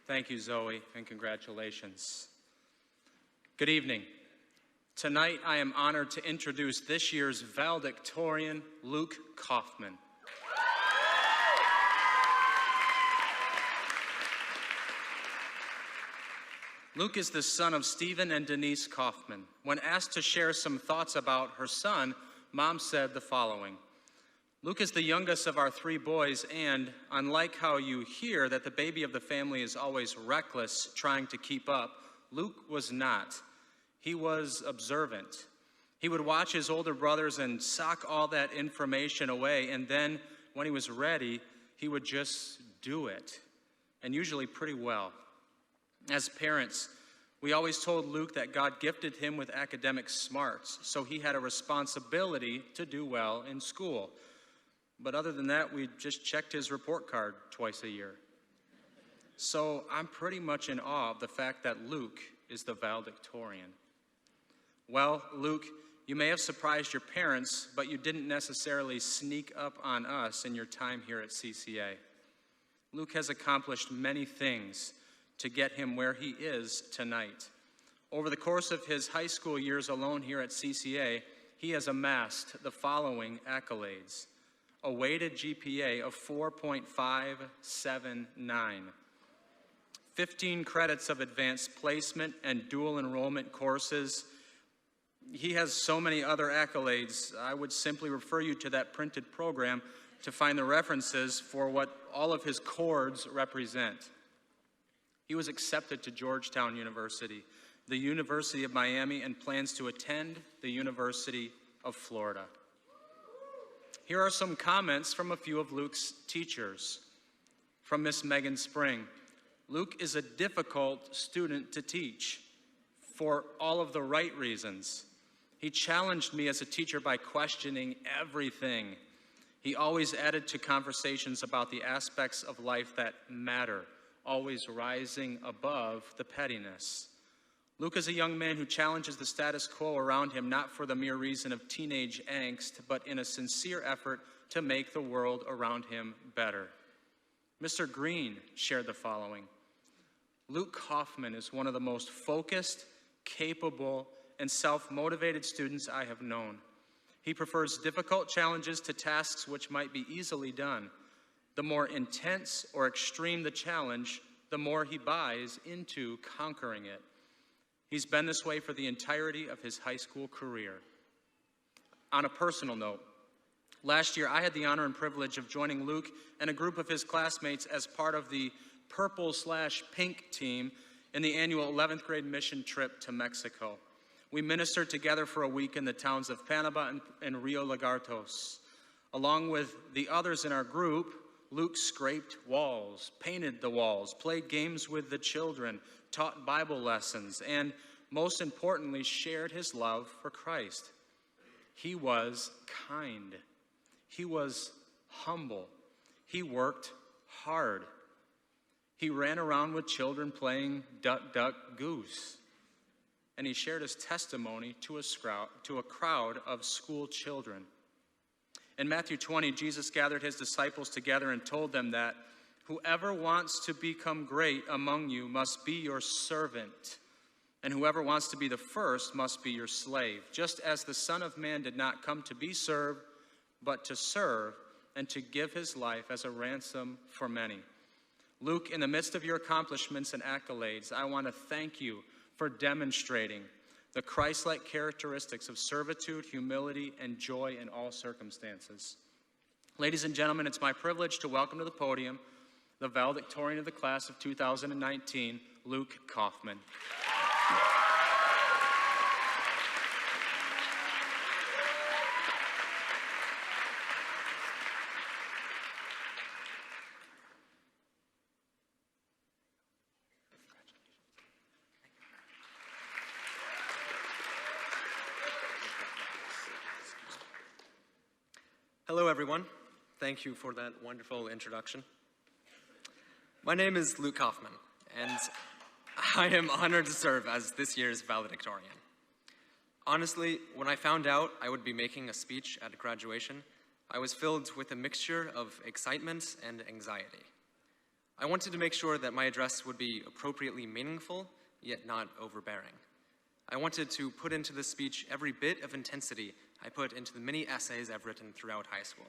Thank you, Zoe, and congratulations. Good evening. Tonight, I am honored to introduce this year's valedictorian, Luke Kaufman. Luke is the son of Stephen and Denise Kaufman. When asked to share some thoughts about her son, Mom said the following: Luke is the youngest of our three boys, and unlike how you hear that the baby of the family is always reckless, trying to keep up, Luke was not. He was observant. He would watch his older brothers and sock all that information away, and then when he was ready, he would just do it, and usually pretty well. As parents, we always told Luke that God gifted him with academic smarts, so he had a responsibility to do well in school. But other than that, we just checked his report card twice a year. So I'm pretty much in awe of the fact that Luke is the valedictorian. Well, Luke, you may have surprised your parents, but you didn't necessarily sneak up on us in your time here at CCA. Luke has accomplished many things to get him where he is tonight. Over the course of his high school years alone here at CCA, he has amassed the following accolades: a weighted GPA of 4.579, 15 credits of advanced placement and dual enrollment courses. He has so many other accolades. I would simply refer you to that printed program to find the references for what all of his chords represent. He was accepted to Georgetown University, the University of Miami, and plans to attend the University of Florida. Here are some comments from a few of Luke's teachers. From Miss Megan Spring: Luke is a difficult student to teach for all of the right reasons. He challenged me as a teacher by questioning everything. He always added to conversations about the aspects of life that matter, always rising above the pettiness. Luke is a young man who challenges the status quo around him, not for the mere reason of teenage angst, but in a sincere effort to make the world around him better. Mr. Green shared the following: Luke Kaufman is one of the most focused, capable, and self-motivated students I have known. He prefers difficult challenges to tasks which might be easily done. The more intense or extreme the challenge, the more he buys into conquering it. He's been this way for the entirety of his high school career. On a personal note, last year I had the honor and privilege of joining Luke and a group of his classmates as part of the purple/pink team in the annual 11th grade mission trip to Mexico. We ministered together for a week in the towns of Panama and Rio Lagartos. Along with the others in our group, Luke scraped walls, painted the walls, played games with the children, taught Bible lessons, and most importantly, shared his love for Christ. He was kind. He was humble. He worked hard. He ran around with children playing duck, duck, goose. And he shared his testimony to a crowd of school children. In Matthew 20, Jesus gathered his disciples together and told them that whoever wants to become great among you must be your servant, and whoever wants to be the first must be your slave, just as the Son of Man did not come to be served, but to serve and to give his life as a ransom for many. Luke, in the midst of your accomplishments and accolades, I want to thank you for demonstrating the Christ-like characteristics of servitude, humility, and joy in all circumstances. Ladies and gentlemen, it's my privilege to welcome to the podium the valedictorian of the class of 2019, Luke Kaufman. Hello, everyone. Thank you for that wonderful introduction. My name is Luke Kaufman, and I am honored to serve as this year's valedictorian. Honestly, when I found out I would be making a speech at graduation, I was filled with a mixture of excitement and anxiety. I wanted to make sure that my address would be appropriately meaningful, yet not overbearing. I wanted to put into this speech every bit of intensity I put into the many essays I've written throughout high school.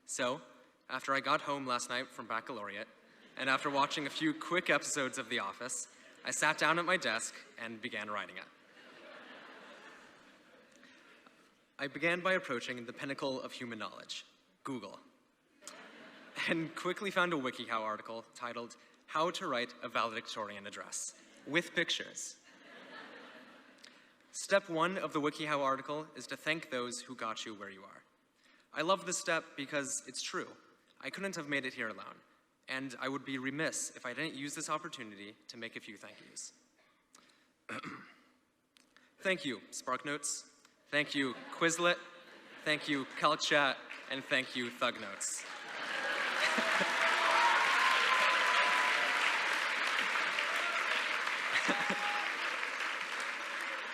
So, after I got home last night from baccalaureate, and after watching a few quick episodes of The Office, I sat down at my desk and began writing it. I began by approaching the pinnacle of human knowledge, Google, and quickly found a WikiHow article titled, "How to Write a Valedictorian Address," with pictures. Step 1 of the WikiHow article is to thank those who got you where you are. I love this step because it's true. I couldn't have made it here alone, and I would be remiss if I didn't use this opportunity to make a few thank yous. Thank you, SparkNotes. Thank you, Quizlet. Thank you, CalChat. And thank you, ThugNotes.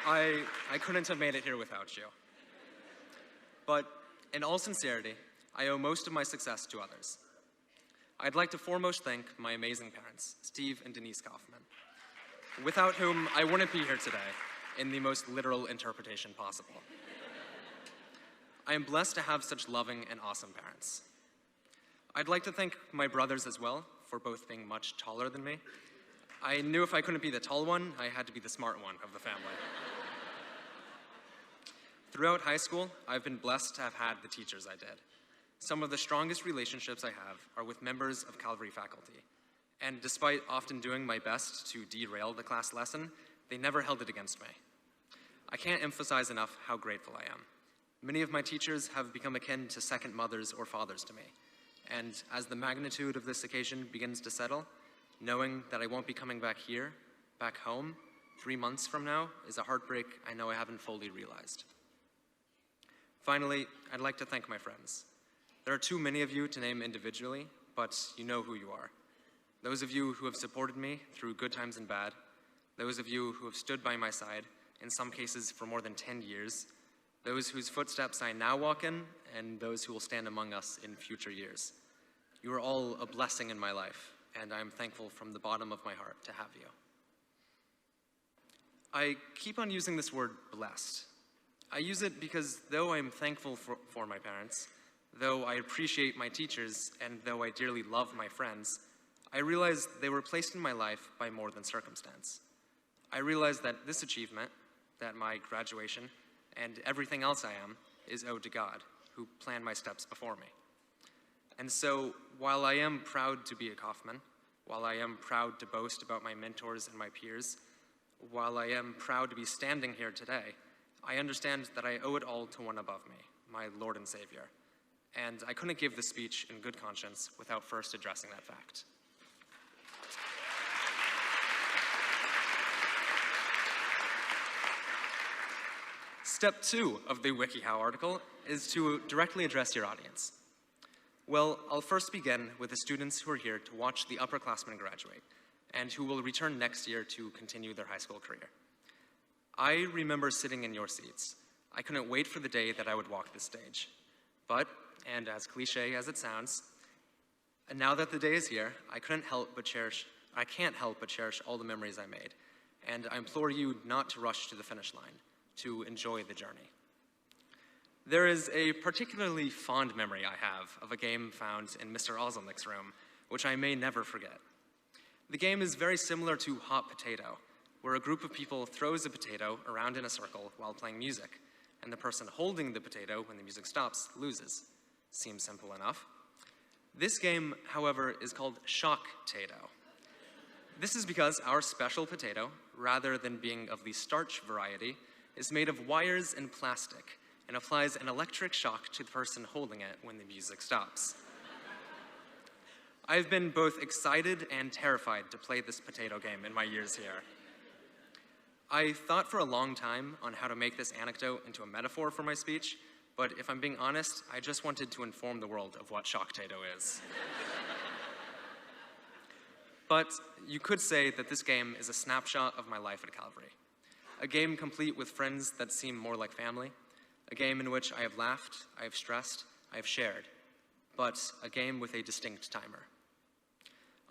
I couldn't have made it here without you. But in all sincerity, I owe most of my success to others. I'd like to foremost thank my amazing parents, Steve and Denise Kaufman, without whom I wouldn't be here today in the most literal interpretation possible. I am blessed to have such loving and awesome parents. I'd like to thank my brothers as well for both being much taller than me. I knew if I couldn't be the tall one, I had to be the smart one of the family. Throughout high school, I've been blessed to have had the teachers I did. Some of the strongest relationships I have are with members of Calvary faculty. And despite often doing my best to derail the class lesson, they never held it against me. I can't emphasize enough how grateful I am. Many of my teachers have become akin to second mothers or fathers to me. And as the magnitude of this occasion begins to settle, knowing that I won't be coming back here, back home, 3 months from now, is a heartbreak I know I haven't fully realized. Finally, I'd like to thank my friends. There are too many of you to name individually, but you know who you are. Those of you who have supported me through good times and bad, those of you who have stood by my side, in some cases for more than 10 years, those whose footsteps I now walk in, and those who will stand among us in future years. You are all a blessing in my life, and I am thankful from the bottom of my heart to have you. I keep on using this word blessed. I use it because though I am thankful for my parents, though I appreciate my teachers, and though I dearly love my friends, I realize they were placed in my life by more than circumstance. I realize that this achievement, that my graduation, and everything else I am, is owed to God, who planned my steps before me. And so, while I am proud to be a Kaufman, while I am proud to boast about my mentors and my peers, while I am proud to be standing here today, I understand that I owe it all to one above me, my Lord and Savior. And I couldn't give this speech in good conscience without first addressing that fact. Step 2 of the WikiHow article is to directly address your audience. Well, I'll first begin with the students who are here to watch the upperclassmen graduate, and who will return next year to continue their high school career. I remember sitting in your seats. I couldn't wait for the day that I would walk this stage. But, and as cliche as it sounds, and now that the day is here, I can't help but cherish all the memories I made. And I implore you not to rush to the finish line, to enjoy the journey. There is a particularly fond memory I have of a game found in Mr. Ozolnik's room, which I may never forget. The game is very similar to Hot Potato, where a group of people throws a potato around in a circle while playing music, and the person holding the potato when the music stops loses. Seems simple enough. This game, however, is called Shock-tato. This is because our special potato, rather than being of the starch variety, is made of wires and plastic and applies an electric shock to the person holding it when the music stops. I've been both excited and terrified to play this potato game in my years here. I thought for a long time on how to make this anecdote into a metaphor for my speech, but if I'm being honest, I just wanted to inform the world of what Shock-tato is. But you could say that this game is a snapshot of my life at Calvary. A game complete with friends that seem more like family. A game in which I have laughed, I have stressed, I have shared. But a game with a distinct timer.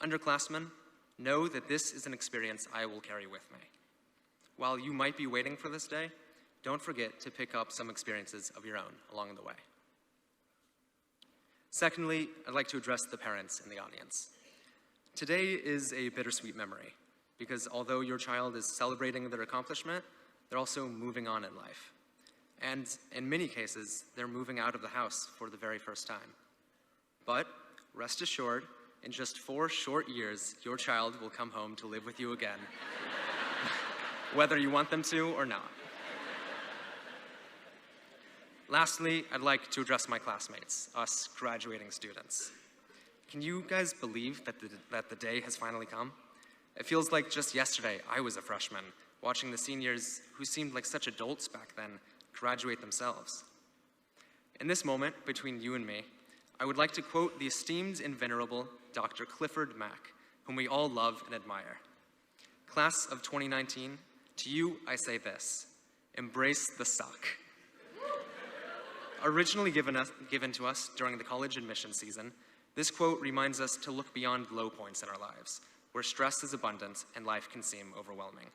Underclassmen, know that this is an experience I will carry with me. While you might be waiting for this day, don't forget to pick up some experiences of your own along the way. Secondly, I'd like to address the parents in the audience. Today is a bittersweet memory, because although your child is celebrating their accomplishment, they're also moving on in life. And in many cases, they're moving out of the house for the very first time. But rest assured, in just 4 short years, your child will come home to live with you again, whether you want them to or not. Lastly, I'd like to address my classmates, us graduating students. Can you guys believe that the day has finally come? It feels like just yesterday I was a freshman, watching the seniors, who seemed like such adults back then, graduate themselves. In this moment between you and me, I would like to quote the esteemed and venerable Dr. Clifford Mack, whom we all love and admire. Class of 2019, to you I say this: embrace the suck. Originally given to us during the college admission season, this quote reminds us to look beyond low points in our lives, where stress is abundant and life can seem overwhelming.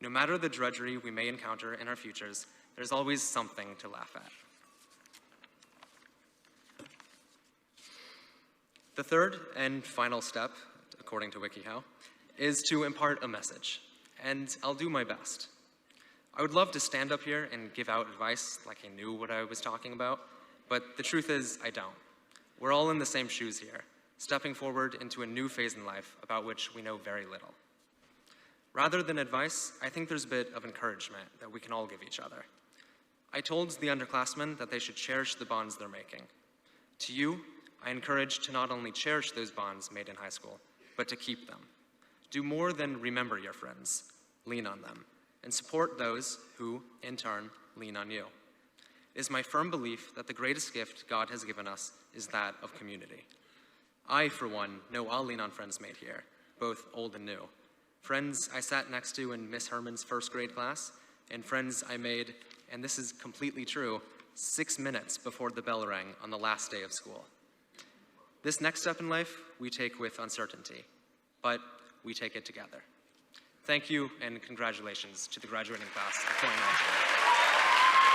No matter the drudgery we may encounter in our futures, there's always something to laugh at. The third and final step, according to WikiHow, is to impart a message, and I'll do my best. I would love to stand up here and give out advice like I knew what I was talking about, but the truth is I don't. We're all in the same shoes here, stepping forward into a new phase in life about which we know very little. Rather than advice, I think there's a bit of encouragement that we can all give each other. I told the underclassmen that they should cherish the bonds they're making. To you, I encourage to not only cherish those bonds made in high school, but to keep them. Do more than remember your friends, lean on them, and support those who, in turn, lean on you. It is my firm belief that the greatest gift God has given us is that of community. I, for one, know I'll lean on friends made here, both old and new. Friends I sat next to in Miss Herman's first grade class, and friends I made, and this is completely true, 6 minutes before the bell rang on the last day of school. This next step in life we take with uncertainty, but we take it together. Thank you, and congratulations to the graduating class of 2019.